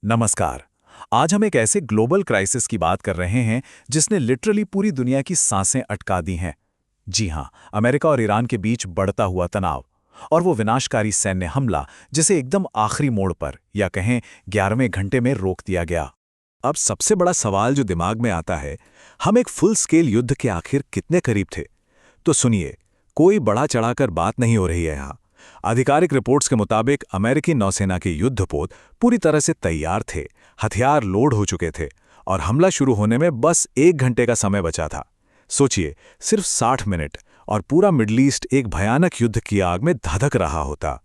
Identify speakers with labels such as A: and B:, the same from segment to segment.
A: नमस्कार। आज हम एक ऐसे ग्लोबल क्राइसिस की बात कर रहे हैं जिसने लिटरली पूरी दुनिया की सांसें अटका दी हैं। जी हां, अमेरिका और ईरान के बीच बढ़ता हुआ तनाव और वो विनाशकारी सैन्य हमला जिसे एकदम आखिरी मोड़ पर या कहें 11वें घंटे में रोक दिया गया। अब सबसे बड़ा सवाल जो दिमाग में आता है, हम एक फुल स्केल युद्ध के आखिर कितने करीब थे? तो सुनिए, कोई बड़ा चढ़ाकर बात नहीं हो रही है यहाँ। आधिकारिक रिपोर्ट्स के मुताबिक अमेरिकी नौसेना के युद्धपोत पूरी तरह से तैयार थे, हथियार लोड हो चुके थे और हमला शुरू होने में बस 1 घंटे का समय बचा था। सोचिए, सिर्फ 60 मिनट और पूरा मिडल ईस्ट एक भयानक युद्ध की आग में धधक रहा होता।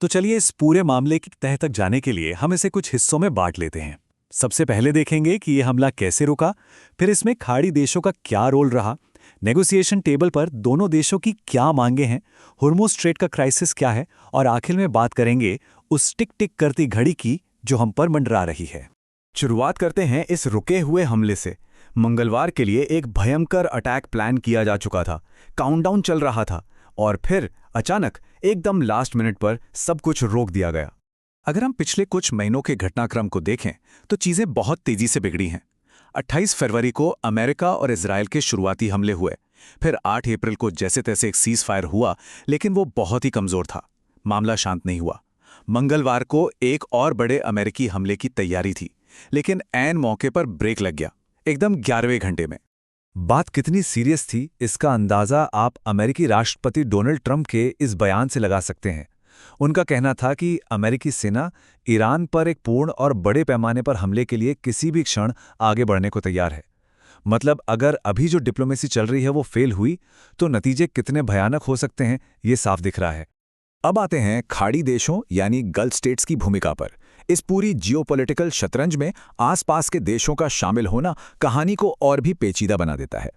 A: तो चलिए इस पूरे मामले की तह तक जाने के लिए हम इसे कुछ हिस्सों में बांट लेते हैं। सबसे पहले देखेंगे कि यह हमला कैसे रुका, फिर इसमें खाड़ी देशों का क्या रोल रहा, नेगोशिएशन टेबल पर दोनों देशों की क्या मांगे हैं, हुर्मुज़ स्ट्रेट का क्राइसिस क्या है और आखिर में बात करेंगे उस टिक टिक करती घड़ी की जो हम पर मंडरा रही है।
B: शुरुआत करते हैं इस रुके हुए हमले से। मंगलवार के लिए एक भयंकर अटैक प्लान किया जा चुका था, काउंटडाउन चल रहा था और फिर अचानक एकदम लास्ट मिनट पर सब कुछ रोक दिया गया।
A: अगर हम पिछले कुछ महीनों के घटनाक्रम को देखें तो चीजें बहुत तेजी से बिगड़ी हैं। 28 फरवरी को अमेरिका और इजराइल के शुरुआती हमले हुए, फिर 8 अप्रैल को जैसे तैसे एक सीज फायर हुआ, लेकिन वो बहुत ही कमजोर था। मामला शांत नहीं हुआ। मंगलवार को एक और बड़े अमेरिकी हमले की तैयारी थी, लेकिन ऐन मौके पर ब्रेक लग गया, एकदम 11वें घंटे में।
B: बात कितनी सीरियस थी इसका अंदाजा आप अमेरिकी राष्ट्रपति डोनाल्ड ट्रंप के इस बयान से लगा सकते हैं। उनका कहना था कि अमेरिकी सेना ईरान पर एक पूर्ण और बड़े पैमाने पर हमले के लिए किसी भी क्षण आगे बढ़ने को तैयार है। मतलब अगर अभी जो डिप्लोमेसी चल रही है वो फेल हुई तो नतीजे कितने भयानक हो सकते हैं ये साफ दिख रहा है।
A: अब आते हैं खाड़ी देशों यानी गल्फ स्टेट्स की भूमिका पर। इस पूरी जियोपॉलिटिकल शतरंज में आसपास के देशों का शामिल होना कहानी को और भी पेचीदा बना देता है।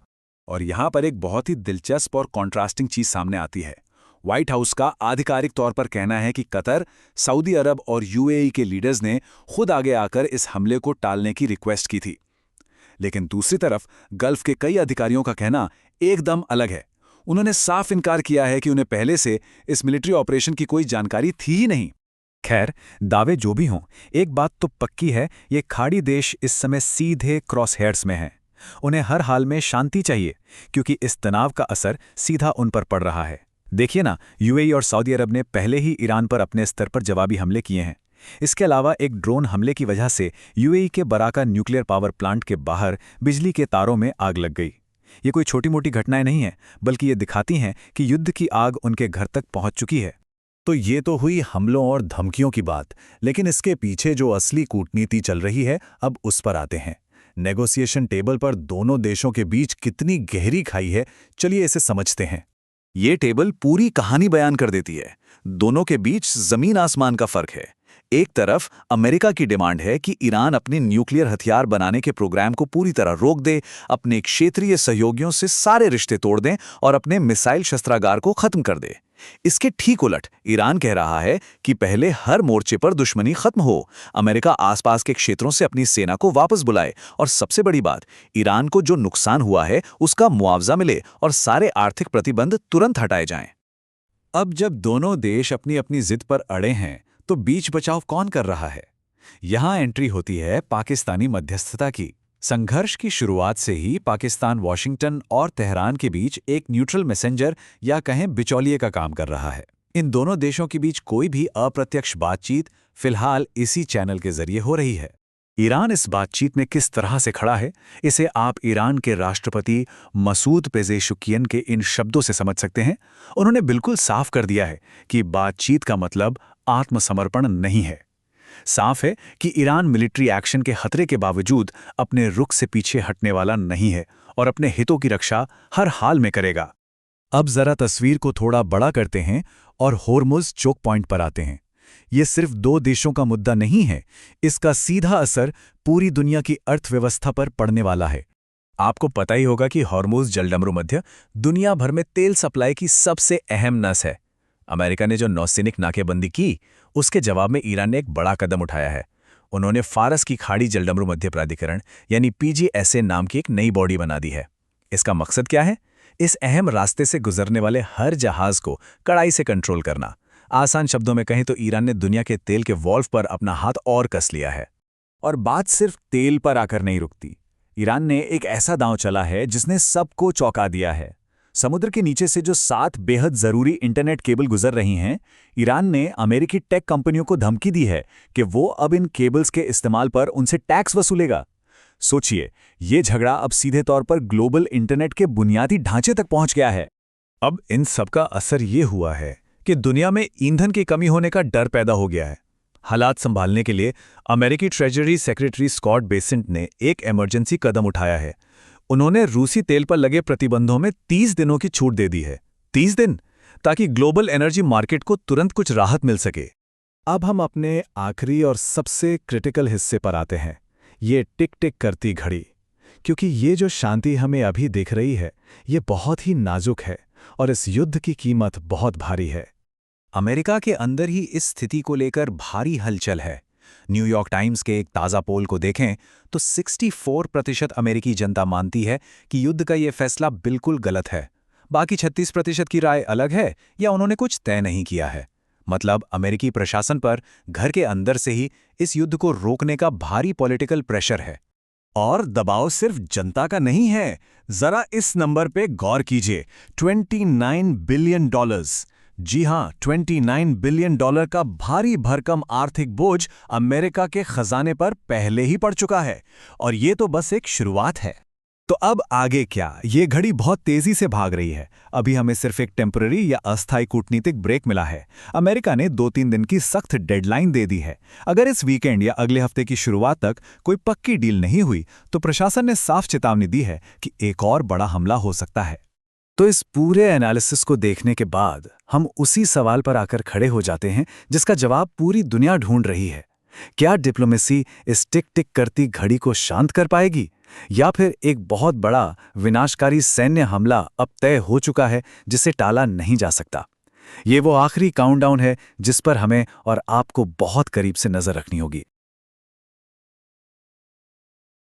A: और यहाँ पर एक बहुत ही दिलचस्प और कॉन्ट्रास्टिंग चीज सामने आती है। व्हाइट हाउस का आधिकारिक तौर पर कहना है कि कतर, सऊदी अरब और यूएई के लीडर्स ने खुद आगे आकर इस हमले को टालने की रिक्वेस्ट की थी। लेकिन दूसरी तरफ गल्फ के कई अधिकारियों का कहना एकदम अलग है। उन्होंने साफ इनकार किया है कि उन्हें पहले से इस मिलिट्री ऑपरेशन की कोई जानकारी थी ही नहीं।
B: खैर, दावे जो भी हों, एक बात तो पक्की है, ये खाड़ी देश इस समय सीधे क्रॉस हेयर्स में हैं। उन्हें हर हाल में शांति चाहिए, क्योंकि इस तनाव का असर सीधा उन पर पड़ रहा है। देखिए ना, यूएई और सऊदी अरब ने पहले ही ईरान पर अपने स्तर पर जवाबी हमले किए हैं। इसके अलावा एक ड्रोन हमले की वजह से यूएई के बराका न्यूक्लियर पावर प्लांट के बाहर बिजली के तारों में आग लग गई। ये कोई छोटी मोटी घटनाएं नहीं हैं, बल्कि ये दिखाती हैं कि युद्ध की आग उनके घर तक पहुंच चुकी है।
A: तो ये तो हुई हमलों और धमकियों की बात, लेकिन इसके पीछे जो असली कूटनीति चल रही है, अब उस पर आते हैं। नेगोशिएशन टेबल पर दोनों देशों के बीच कितनी गहरी खाई है, चलिए इसे समझते हैं। ये टेबल पूरी कहानी बयान कर देती है। दोनों के बीच जमीन आसमान का फर्क है। एक तरफ अमेरिका की डिमांड है कि ईरान अपने न्यूक्लियर हथियार बनाने के प्रोग्राम को पूरी तरह रोक दे, अपने क्षेत्रीय सहयोगियों से सारे रिश्ते तोड़ दें और अपने मिसाइल शस्त्रागार को खत्म कर दे। इसके ठीक उलट ईरान कह रहा है कि पहले हर मोर्चे पर दुश्मनी खत्म हो, अमेरिका आसपास के क्षेत्रों से अपनी सेना को वापस बुलाए और सबसे बड़ी बात, ईरान को जो नुकसान हुआ है उसका मुआवजा मिले और सारे आर्थिक प्रतिबंध तुरंत हटाए जाएं। अब जब दोनों देश अपनी अपनी जिद पर अड़े हैं, तो बीच बचाव कौन कर रहा है? यहां एंट्री होती है पाकिस्तानी मध्यस्थता की। संघर्ष की शुरुआत से ही पाकिस्तान वाशिंगटन और तेहरान के बीच एक न्यूट्रल मैसेंजर या कहें बिचौलिए का काम कर रहा है। इन दोनों देशों के बीच कोई भी अप्रत्यक्ष बातचीत फिलहाल इसी चैनल के जरिए हो रही है। ईरान इस बातचीत में किस तरह से खड़ा है, इसे आप ईरान के राष्ट्रपति मसूद पेजेशकियन के इन शब्दों से समझ सकते हैं। उन्होंने बिल्कुल साफ कर दिया है कि बातचीत का मतलब आत्मसमर्पण नहीं है। साफ है कि ईरान मिलिट्री एक्शन के खतरे के बावजूद अपने रुख से पीछे हटने वाला नहीं है और अपने हितों की रक्षा हर हाल में करेगा। अब जरा तस्वीर को थोड़ा बड़ा करते हैं और होर्मुज़ चोक पॉइंट पर आते हैं। ये सिर्फ दो देशों का मुद्दा नहीं है, इसका सीधा असर पूरी दुनिया की अर्थव्यवस्था पर पड़ने वाला है। आपको पता ही होगा कि होर्मुज़ जलडमरू मध्य दुनिया भर में तेल सप्लाई की सबसे अहम नस है। अमेरिका ने जो नौसैनिक नाकेबंदी की, उसके जवाब में ईरान ने एक बड़ा कदम उठाया है। उन्होंने फारस की खाड़ी जलडमरू मध्य प्राधिकरण यानी पीजीएसए नाम की एक नई बॉडी बना दी है। इसका मकसद क्या है? इस अहम रास्ते से गुजरने वाले हर जहाज को कड़ाई से कंट्रोल करना। आसान शब्दों में कहें तो ईरान ने दुनिया के तेल के वॉल्व पर अपना हाथ और कस लिया है। और बात सिर्फ तेल पर आकर नहीं रुकती। ईरान ने एक ऐसा दांव चला है जिसने सबको चौंका दिया है। समुद्र के नीचे से जो 7 बेहद जरूरी इंटरनेट केबल गुजर रही हैं, ईरान ने अमेरिकी टेक कंपनियों को धमकी दी है कि वो अब इन केबल्स के इस्तेमाल पर उनसे टैक्स वसूलेगा। सोचिए, ये झगड़ा अब सीधे तौर पर ग्लोबल इंटरनेट के बुनियादी ढांचे तक पहुंच गया है।
B: अब इन सब का असर ये हुआ है कि दुनिया में ईंधन की कमी होने का डर पैदा हो गया है। हालात संभालने के लिए अमेरिकी ट्रेजरी सेक्रेटरी स्कॉट बेसेंट ने एक इमरजेंसी कदम उठाया है। उन्होंने रूसी तेल पर लगे प्रतिबंधों में 30 दिनों की छूट दे दी है। 30 दिन, ताकि ग्लोबल एनर्जी मार्केट को तुरंत कुछ राहत मिल सके। अब हम अपने आखिरी और सबसे क्रिटिकल हिस्से पर आते हैं, ये टिक टिक करती घड़ी। क्योंकि ये जो शांति हमें अभी दिख रही है, ये बहुत ही नाजुक है और इस युद्ध की कीमत बहुत भारी है।
A: अमेरिका के अंदर ही इस स्थिति को लेकर भारी हलचल है। न्यूयॉर्क टाइम्स के एक ताज़ा पोल को देखें तो 64% अमेरिकी जनता मानती है कि युद्ध का ये फैसला बिल्कुल गलत है। बाकी 36% की राय अलग है या उन्होंने कुछ तय नहीं किया है। मतलब अमेरिकी प्रशासन पर घर के अंदर से ही इस युद्ध को रोकने का भारी पॉलिटिकल प्रेशर है। और दबाव सिर्फ जनता का नहीं है। जरा इस नंबर पे गौर कीजिए, $29 बिलियन। जी हां, $29 बिलियन का भारी भरकम आर्थिक बोझ अमेरिका के खजाने पर पहले ही पड़ चुका है। और ये तो बस एक शुरुआत है।
B: तो अब आगे क्या? ये घड़ी बहुत तेजी से भाग रही है। अभी हमें सिर्फ एक टेम्पररी या अस्थायी कूटनीतिक ब्रेक मिला है। अमेरिका ने 2-3 दिन की सख्त डेडलाइन दे दी है। अगर इस वीकेंड या अगले हफ्ते की शुरुआत तक कोई पक्की डील नहीं हुई तो प्रशासन ने साफ चेतावनी दी है कि एक और बड़ा हमला हो सकता है। तो इस पूरे एनालिसिस को देखने के बाद हम उसी सवाल पर आकर खड़े हो जाते हैं जिसका जवाब पूरी दुनिया ढूंढ रही है। क्या डिप्लोमेसी इस टिक टिक करती घड़ी को शांत कर पाएगी, या फिर एक बहुत बड़ा विनाशकारी सैन्य हमला अब तय हो चुका है जिसे टाला नहीं जा सकता? ये वो आखिरी काउंटडाउन है जिस पर हमें और आपको बहुत करीब से नजर रखनी होगी।